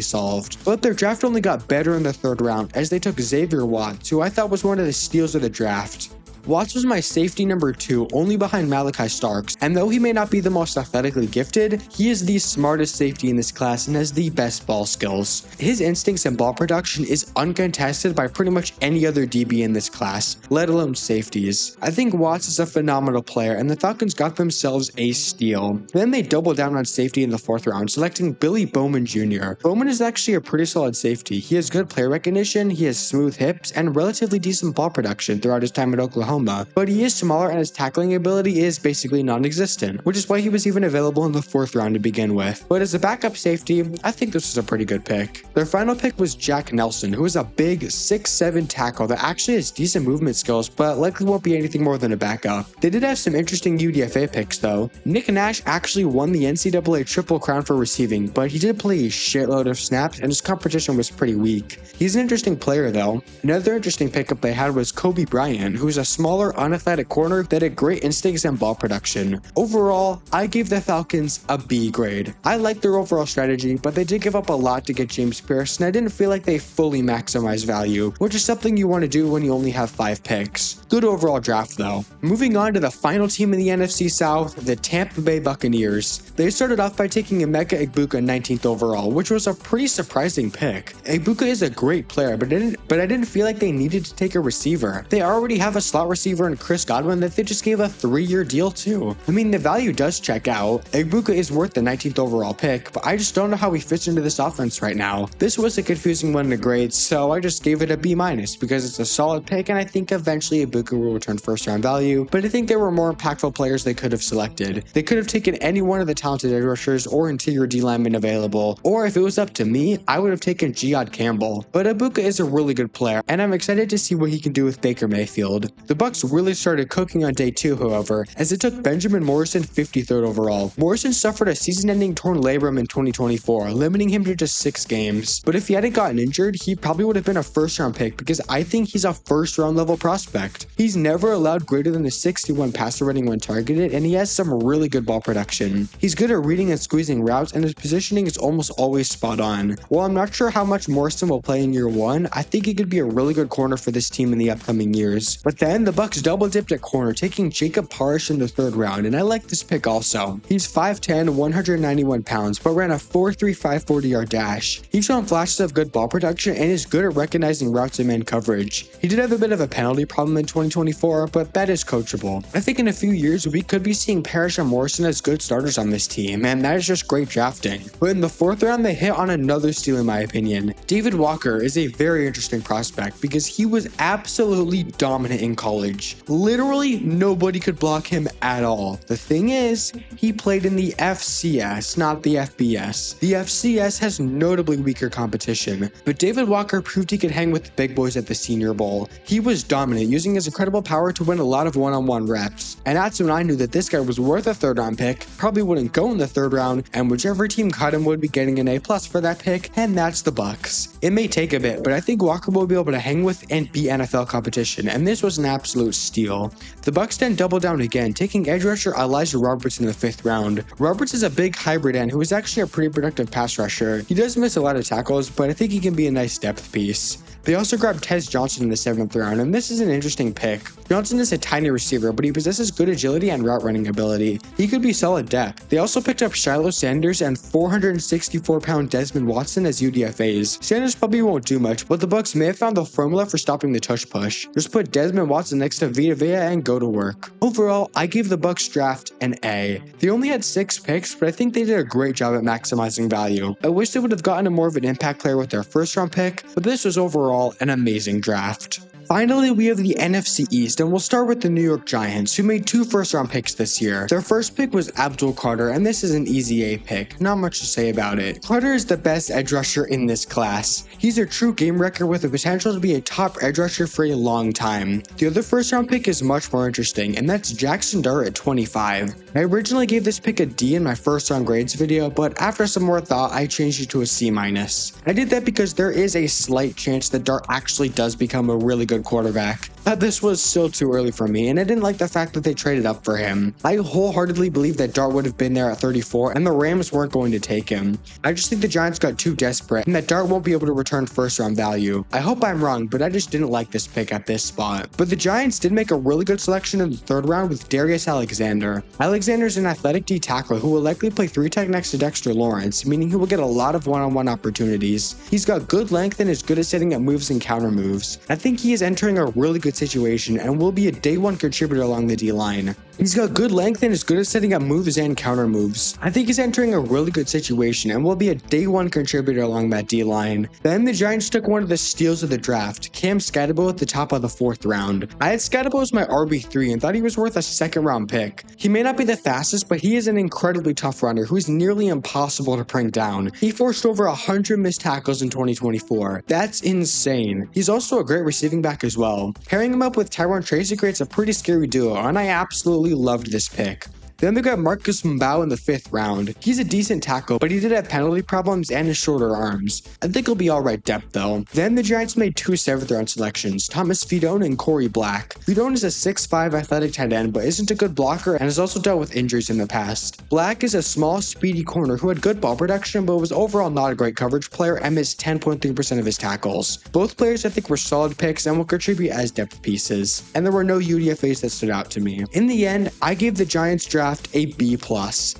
solved. But their draft only got better in the 3rd round as they took Xavier Watts, who I thought was one of the steals of the draft. Watts was my safety number 2, only behind Malachi Starks, and though he may not be the most athletically gifted, he is the smartest safety in this class and has the best ball skills. His instincts and ball production is uncontested by pretty much any other DB in this class, let alone safeties. I think Watts is a phenomenal player, and the Falcons got themselves a steal. Then they doubled down on safety in the 4th round, selecting Billy Bowman Jr. Bowman is actually a pretty solid safety. He has good play recognition, he has smooth hips, and relatively decent ball production throughout his time at Oklahoma. But he is smaller and his tackling ability is basically non-existent, which is why he was even available in the 4th round to begin with. But as a backup safety, I think this was a pretty good pick. Their final pick was Jack Nelson, who is a big 6'7" tackle that actually has decent movement skills, but likely won't be anything more than a backup. They did have some interesting UDFA picks though. Nick Nash actually won the NCAA Triple Crown for receiving, but he did play a shitload of snaps and his competition was pretty weak. He's an interesting player though. Another interesting pickup they had was Kobe Bryant, who's a smaller, unathletic corner that had great instincts and ball production. Overall, I gave the Falcons a B grade. I liked their overall strategy, but they did give up a lot to get James Pierce, and I didn't feel like they fully maximized value, which is something you want to do when you only have 5 picks. Good overall draft though. Moving on to the final team in the NFC South, the Tampa Bay Buccaneers. They started off by taking Emeka Egbuka 19th overall, which was a pretty surprising pick. Egbuka is a great player, but I didn't feel like they needed to take a receiver. They already have a slot receiver in Chris Godwin that they just gave a 3-year deal to. I mean, the value does check out. Egbuka is worth the 19th overall pick, but I just don't know how he fits into this offense right now. This was a confusing one to grade, so I just gave it a B- because it's a solid pick, and I think eventually Egbuka will return 1st round value, but I think there were more impactful players they could have selected. They could have taken any one of the talented edge rushers or interior D linemen available, or if it was up to me, I would have taken Giad Campbell. But Egbuka is a really good player, and I'm excited to see what he can do with Baker Mayfield. The Bucs really started cooking on day 2, however, as it took Benjamin Morrison 53rd overall. Morrison suffered a season-ending torn labrum in 2024, limiting him to just 6 games. But if he hadn't gotten injured, he probably would have been a 1st round pick because I think he's a 1st round level prospect. He's never allowed greater than a 61 passer rating when targeted, and he has some really good ball production. He's good at reading and squeezing routes, and his positioning is almost always spot on. While I'm not sure how much Morrison will play in year 1, I think he could be a really good corner for this team in the upcoming years. But then the Bucs double dipped at corner, taking Jacob Parrish in the 3rd round, and I like this pick also. He's 5'10", 191 pounds, but ran a 4.3 540-yard dash. He's shown flashes of good ball production and is good at recognizing routes and man coverage. He did have a bit of a penalty problem in 2024, but that is coachable. I think in a few years we could be seeing Parrish and Morrison as good starters on this team, and that is just great drafting. But in the 4th round they hit on another steal in my opinion. David Walker is a very interesting prospect because he was absolutely dominant in college college. Literally nobody could block him at all. The thing is, he played in the FCS, not the FBS. The FCS has notably weaker competition, but David Walker proved he could hang with the big boys at the Senior Bowl. He was dominant, using his incredible power to win a lot of one-on-one reps. And that's when I knew that this guy was worth a third-round pick, probably wouldn't go in the third round, and whichever team cut him would be getting an A+ for that pick, and that's the Bucs. It may take a bit, but I think Walker will be able to hang with and beat NFL competition, and this was an absolute steal. The Bucs then doubled down again, taking edge rusher Elijah Roberts in the 5th round. Roberts is a big hybrid end who is actually a pretty productive pass rusher. He does miss a lot of tackles, but I think he can be a nice depth piece. They also grabbed Tez Johnson in the 7th round, and this is an interesting pick. Johnson is a tiny receiver, but he possesses good agility and route running ability. He could be solid depth. They also picked up Shiloh Sanders and 464-pound Desmond Watson as UDFAs. Sanders probably won't do much, but the Bucs may have found the formula for stopping the tush push. Just put Desmond Watson next to Vita Vea and go to work. Overall, I gave the Bucs draft an A. They only had 6 picks, but I think they did a great job at maximizing value. I wish they would have gotten a more of an impact player with their 1st round pick, but this was overall an amazing draft. Finally, we have the NFC East, and we'll start with the New York Giants, who made 2 first-round picks this year. Their first pick was Abdul Carter, and this is an easy A pick. Not much to say about it. Carter is the best edge rusher in this class. He's a true game wrecker with the potential to be a top edge rusher for a long time. The other first-round pick is much more interesting, and that's Jackson Dart at 25. I originally gave this pick a D in my first-round grades video, but after some more thought, I changed it to a C-. I did that because there is a slight chance that Dart actually does become a really good quarterback. But this was still too early for me, and I didn't like the fact that they traded up for him. I wholeheartedly believe that Dart would have been there at 34, and the Rams weren't going to take him. I just think the Giants got too desperate, and that Dart won't be able to return first-round value. I hope I'm wrong, but I just didn't like this pick at this spot. But the Giants did make a really good selection in the 3rd round with Darius Alexander. Alexander's an athletic D tackle who will likely play 3-tech next to Dexter Lawrence, meaning he will get a lot of one-on-one opportunities. He's got good length and is good at setting up moves and counter moves. I think he is entering a really good situation and will be a day 1 contributor along the D-line. He's got good length and is good at setting up moves and counter moves. I think he's entering a really good situation and will be a day 1 contributor along that D-line. Then the Giants took one of the steals of the draft, Cam Scatterbo at the top of the 4th round. I had Scatterbo as my RB3 and thought he was worth a 2nd round pick. He may not be the fastest, but he is an incredibly tough runner who is nearly impossible to bring down. He forced over 100 missed tackles in 2024. That's insane. He's also a great receiving back as well. Pairing him up with Tyrone Tracy creates a pretty scary duo, and I absolutely loved this pick. Then they got Marcus Mbao in the 5th round. He's a decent tackle, but he did have penalty problems and his shorter arms. I think he'll be alright depth though. Then the Giants made 2 7th round selections, Thomas Fidone and Corey Black. Fidone is a 6'5" athletic tight end, but isn't a good blocker and has also dealt with injuries in the past. Black is a small, speedy corner who had good ball production, but was overall not a great coverage player and missed 10.3% of his tackles. Both players I think were solid picks and will contribute as depth pieces, and there were no UDFAs that stood out to me. In the end, I gave the Giants draft a B+.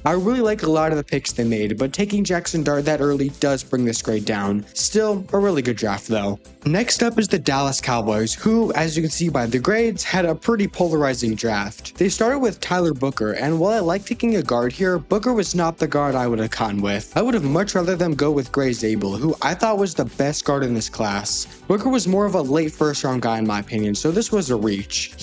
I really like a lot of the picks they made, but taking Jackson Dart that early does bring this grade down. Still, a really good draft though. Next up is the Dallas Cowboys, who, as you can see by the grades, had a pretty polarizing draft. They started with Tyler Booker, and while I like taking a guard here, Booker was not the guard I would have gone with. I would have much rather them go with Gray Zabel, who I thought was the best guard in this class. Booker was more of a late 1st round guy in my opinion, so this was a reach.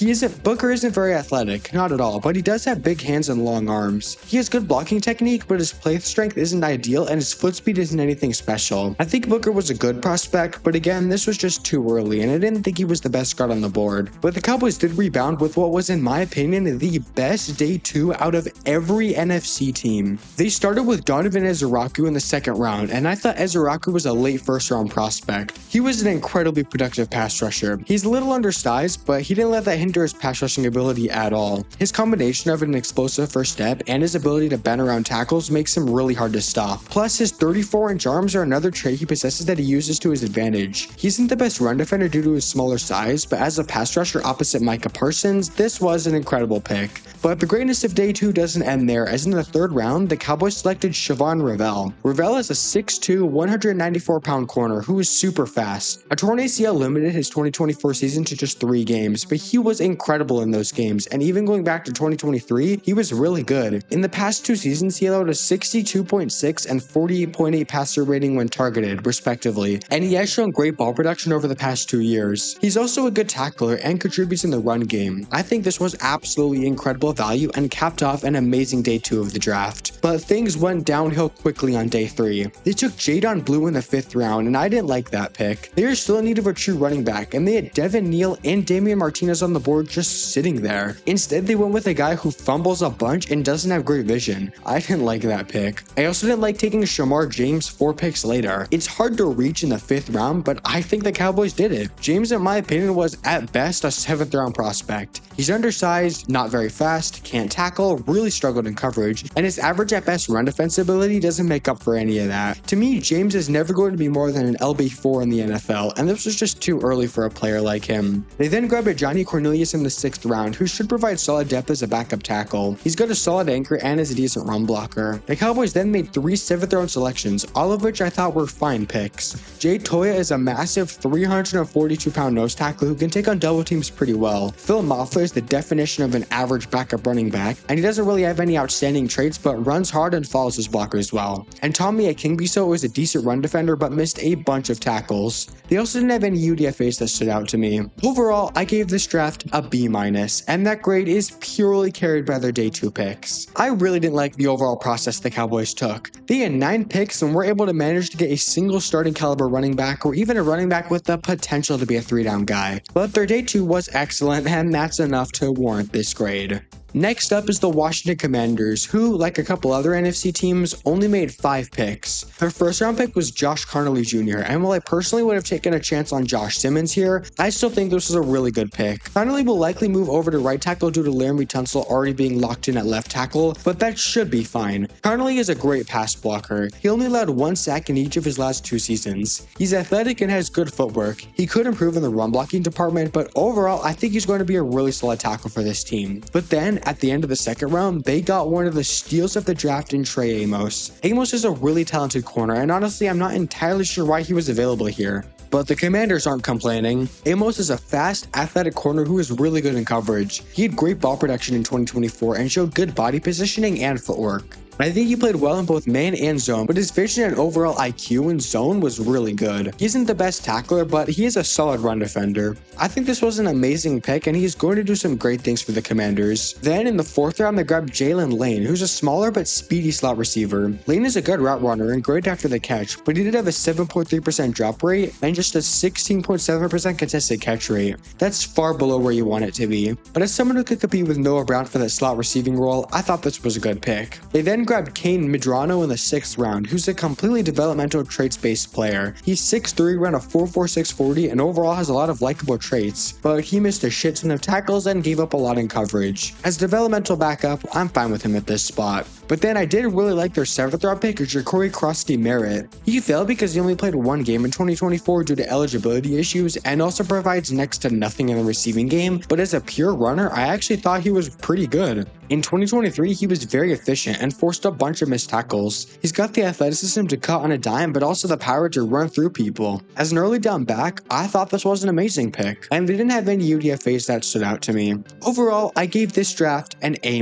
Booker isn't very athletic, not at all, but he does have big hands and long arms. He has good blocking technique, but his play strength isn't ideal and his foot speed isn't anything special. I think Booker was a good prospect, but again, this was just too early and I didn't think he was the best guard on the board. But the Cowboys did rebound with what was in my opinion the best day 2 out of every NFC team. They started with Donovan Ezeraku in the 2nd round, and I thought Ezeraku was a late 1st round prospect. He was an incredibly productive pass rusher. He's a little undersized, but he didn't let that hinder his pass rushing ability at all. His combination of an explosive first step and his ability to bend around tackles makes him really hard to stop. Plus, his 34-inch arms are another trait he possesses that he uses to his advantage. He isn't the best run defender due to his smaller size, but as a pass rusher opposite Micah Parsons, this was an incredible pick. But the greatness of day 2 doesn't end there, as in the 3rd round, the Cowboys selected Siobhan Ravel. Ravel is a 6'2", 194-pound corner who is super fast. A torn ACL limited his 2024 season to just 3 games, but he was incredible in those games, and even going back to 2023, he was really good. In the past 2 seasons, he allowed a 62.6 and 48.8 passer rating when targeted, respectively, and he has shown great ball production over the past 2 years. He's also a good tackler and contributes in the run game. I think this was absolutely incredible value and capped off an amazing day 2 of the draft. But things went downhill quickly on day 3. They took Jadon Blue in the 5th round, and I didn't like that pick. They are still in need of a true running back, and they had Devin Neal and Damian Martinez on the board just sitting there. Instead, they went with a guy who fumbles a bunch and doesn't have great vision. I didn't like that pick. I also didn't like taking Shamar James 4 picks later. It's hard to reach in the 5th round, but I think the Cowboys did it. James, in my opinion, was at best a 7th round prospect. He's undersized, not very fast, can't tackle, really struggled in coverage, and his average at best run defense ability doesn't make up for any of that. To me, James is never going to be more than an LB4 in the NFL, and this was just too early for a player like him. They then grabbed a Johnny Cornelius in the 6th round, who should provide solid depth as a backup tackle. He's got a solid anchor and is a decent run blocker. The Cowboys then made 3 7th round selections, all of which I thought were fine picks. Jay Toya is a massive 342-pound nose tackle who can take on double teams pretty well. Phil Moffler is the definition of an average backup running back, and he doesn't really have any outstanding traits, but runs hard and follows his blockers well. And Tommy Akingbiso is a decent run defender, but missed a bunch of tackles. They also didn't have any UDFAs that stood out to me. Overall, I gave this draft a B-, and that grade is purely carried by their day 2 picks. I really didn't like the overall process the Cowboys took. They had 9 picks and were able to manage to get a single starting caliber running back, or even a running back with the potential to be a 3-down guy. But their day 2 was excellent, and that's enough to warrant this grade. Next up is the Washington Commanders, who, like a couple other NFC teams, only made 5 picks. Their 1st round pick was Josh Carnley Jr., and while I personally would have taken a chance on Josh Simmons here, I still think this was a really good pick. Carnley will likely move over to right tackle due to Laramie Tunsil already being locked in at left tackle, but that should be fine. Carnley is a great pass blocker. He only allowed 1 sack in each of his last 2 seasons. He's athletic and has good footwork. He could improve in the run blocking department, but overall, I think he's going to be a really solid tackle for this team. But then, at the end of the 2nd round, they got one of the steals of the draft in Trey Amos. Amos is a really talented corner, and honestly, I'm not entirely sure why he was available here. But the Commanders aren't complaining. Amos is a fast, athletic corner who is really good in coverage. He had great ball production in 2024 and showed good body positioning and footwork. I think he played well in both man and zone, but his vision and overall IQ in zone was really good. He isn't the best tackler, but he is a solid run defender. I think this was an amazing pick, and he's going to do some great things for the Commanders. Then in the 4th round, they grabbed Jalen Lane, who's a smaller but speedy slot receiver. Lane is a good route runner and great after the catch, but he did have a 7.3% drop rate and just a 16.7% contested catch rate. That's far below where you want it to be. But as someone who could compete with Noah Brown for that slot receiving role, I thought this was a good pick. They then grabbed Kane Medrano in the 6th round, who's a completely developmental traits-based player. He's 6'3", ran a 4.46 40, and overall has a lot of likable traits, but he missed a shit ton of tackles and gave up a lot in coverage. As developmental backup, I'm fine with him at this spot. But then I did really like their 7th round pick, Ja'Cory Crosty Merritt. He fell because he only played 1 game in 2024 due to eligibility issues and also provides next to nothing in the receiving game, but as a pure runner, I actually thought he was pretty good. In 2023, he was very efficient and forced a bunch of missed tackles. He's got the athleticism to cut on a dime, but also the power to run through people. As an early down back, I thought this was an amazing pick, and they didn't have any UDFAs that stood out to me. Overall, I gave this draft an A-.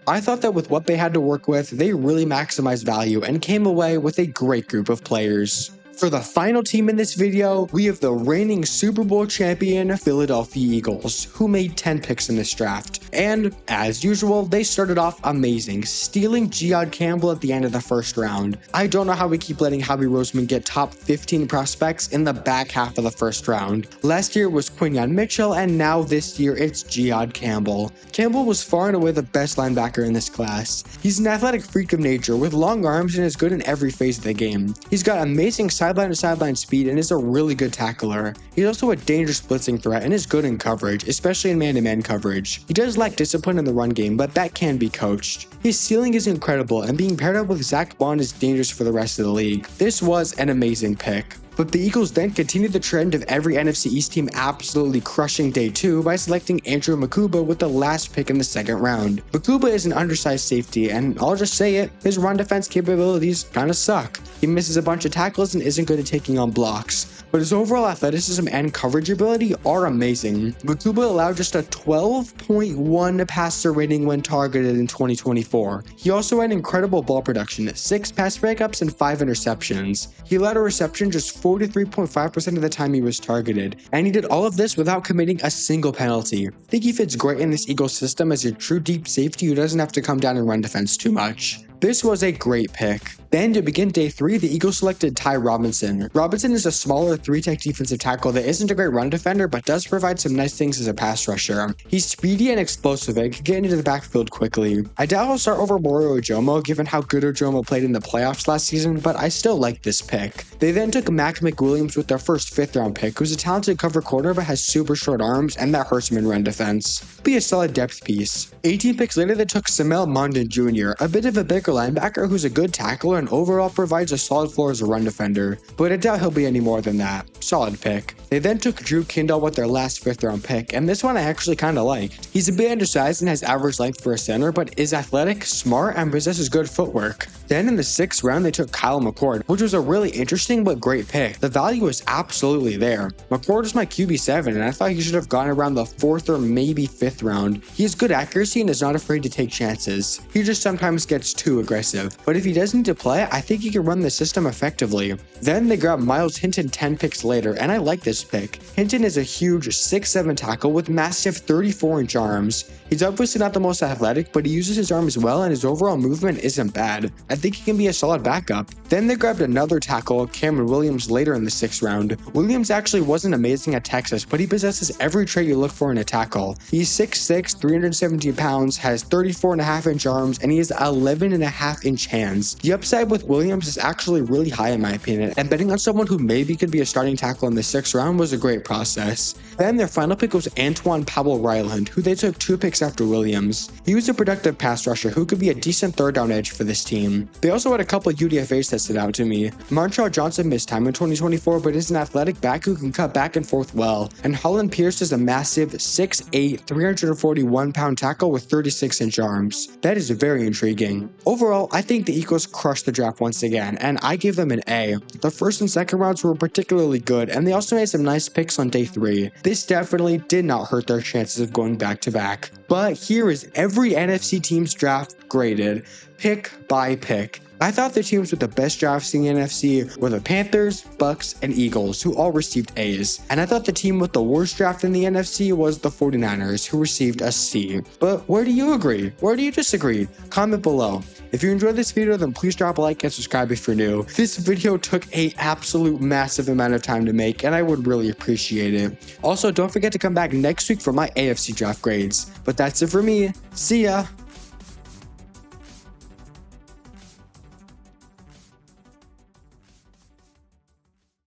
I thought that with what they had to work with, they really maximized value and came away with a great group of players. For the final team in this video, we have the reigning Super Bowl champion Philadelphia Eagles, who made 10 picks in this draft. And, as usual, they started off amazing, stealing Jihad Campbell at the end of the 1st round. I don't know how we keep letting Howie Roseman get top 15 prospects in the back half of the 1st round. Last year was Quinyon Mitchell, and now this year it's Jihad Campbell. Campbell was far and away the best linebacker in this class. He's an athletic freak of nature with long arms and is good in every phase of the game. He's got amazing sideline-to-sideline speed and is a really good tackler. He's also a dangerous blitzing threat and is good in coverage, especially in man-to-man coverage. He does lack discipline in the run game, but that can be coached. His ceiling is incredible, and being paired up with Zach Bond is dangerous for the rest of the league. This was an amazing pick. But the Eagles then continued the trend of every NFC East team absolutely crushing day 2 by selecting Andrew Makuba with the last pick in the second round. Makuba is an undersized safety, and I'll just say it, his run defense capabilities kinda suck. He misses a bunch of tackles and isn't good at taking on blocks, but his overall athleticism and coverage ability are amazing. Makuba allowed just a 12.1 passer rating when targeted in 2024. He also had incredible ball production, 6 pass breakups and 5 interceptions. He led a reception just 43.5% of the time he was targeted, and he did all of this without committing a single penalty. I think he fits great in this Eagles system as a true deep safety who doesn't have to come down and run defense too much. This was a great pick. Then to begin day 3, the Eagles selected Ty Robinson. Robinson is a smaller 3-tech defensive tackle that isn't a great run defender but does provide some nice things as a pass rusher. He's speedy and explosive and can get into the backfield quickly. I doubt he'll start over Moro Ojomo given how good Ojomo played in the playoffs last season, but I still like this pick. They then took Mac McWilliams with their first 5th round pick, who's a talented cover corner but has super short arms, and that hurts him in run defense. Be a solid depth piece. 18 picks later, they took Samel Mondon Jr., a bit of a bigger linebacker who's a good tackler and overall provides a solid floor as a run defender, but I doubt he'll be any more than that. Solid pick. They then took Drew Kindle with their last 5th round pick, and this one I actually kinda liked. He's a bit undersized and has average length for a center, but is athletic, smart, and possesses good footwork. Then in the 6th round, they took Kyle McCord, which was a really interesting but great pick. The value was absolutely there. McCord is my QB7, and I thought he should have gone around the 4th or maybe 5th round. He has good accuracy and is not afraid to take chances. He just sometimes gets too aggressive, but if he does need to play, I think he can run the system effectively. Then they grabbed Miles Hinton 10 picks later, and I like this pick. Hinton is a huge 6'7 tackle with massive 34-inch arms. He's obviously not the most athletic, but he uses his arms well and his overall movement isn't bad. I think he can be a solid backup. Then they grabbed another tackle, Cameron Williams, later in the 6th round. Williams actually wasn't amazing at Texas, but he possesses every trait you look for in a tackle. He's 6'6", 317 pounds, has 34.5-inch arms, and he has 11.5-inch hands. The upside with Williams is actually really high in my opinion, and betting on someone who maybe could be a starting tackle in the 6th round was a great process. Then their final pick was Antoine Powell-Ryland, who they took 2 picks after Williams. He was a productive pass rusher who could be a decent 3rd down edge for this team. They also had a couple of UDFAs that stood out to me. Montreal Johnson missed time in 2024 but is an athletic back who can cut back and forth well, and Holland Pierce is a massive 6'8", 341-pound tackle with 36-inch arms. That is very intriguing. Overall, I think the Eagles crushed the draft once again, and I give them an A. The 1st and 2nd rounds were particularly good, and they also made some nice picks on day 3. This definitely did not hurt their chances of going back-to-back. But here is every NFC team's draft graded, pick by pick. I thought the teams with the best drafts in the NFC were the Panthers, Bucks, and Eagles, who all received A's. And I thought the team with the worst draft in the NFC was the 49ers, who received a C. But where do you agree? Where do you disagree? Comment below. If you enjoyed this video, then please drop a like and subscribe if you're new. This video took an absolute massive amount of time to make, and I would really appreciate it. Also, don't forget to come back next week for my AFC draft grades. But that's it for me. See ya!